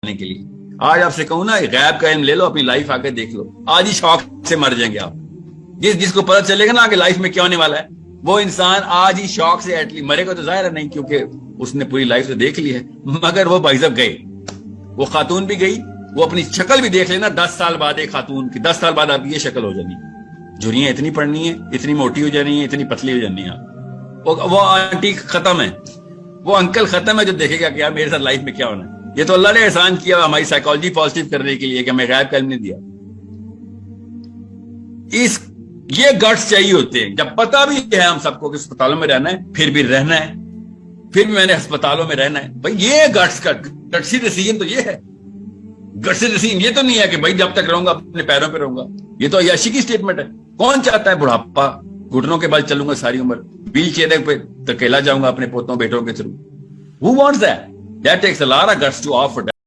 نکالنے کے لیے. آج آپ سے کہوں نا غیب کا علم لے لو, اپنی لائف آگے دیکھ لو, آج ہی شوق سے مر جائیں گے آپ. جس کو پتہ چلے گا نا کہ لائف میں کیا ہونے والا ہے, وہ انسان آج ہی شوق سے ایٹ لیسٹ مرے گا. تو ظاہر ہے نہیں, کیونکہ اس نے پوری لائف تو دیکھ لی ہے. مگر وہ بھائی صاحب گئے, وہ خاتون بھی گئی, وہ اپنی شکل بھی دیکھ لینا 10 سال بعد ایک خاتون کی, 10 سال بعد آپ کی یہ شکل ہو جانی, جھریاں اتنی پڑنی ہیں, اتنی موٹی ہو جانی ہے, اتنی پتلی ہو جانی ہے. وہ آنٹی ختم ہے, وہ انکل ختم ہے جو دیکھے گا کہ یار میرے ساتھ لائف میں کیا ہونا ہے. یہ تو اللہ نے احسان کیا ہماری سائیکالوجی پازیٹیو کرنے کے لیے کہ ہمیں غیب کا علم نہیں دیا. یہ گٹس چاہیے ہوتے ہیں. جب پتہ بھی ہے ہم سب کو کہ اسپتالوں میں رہنا ہے, پھر بھی رہنا ہے, پھر بھی میں نے اسپتالوں میں رہنا ہے. بھائی یہ گٹسی ڈیسیژن تو یہ ہے. گٹسی ڈیسیژن یہ تو نہیں ہے کہ بھائی جب تک رہوں گا اپنے پیروں پہ رہوں گا. یہ تو عیاشی کی سٹیٹمنٹ ہے. کون چاہتا ہے بڑھاپا, گھٹنوں کے بل چلوں گا ساری عمر, ویل چیئر پہ تکیلا جاؤں گا اپنے پوتوں بیٹوں کے through. Who wants that? That takes a lot of guts to offer that.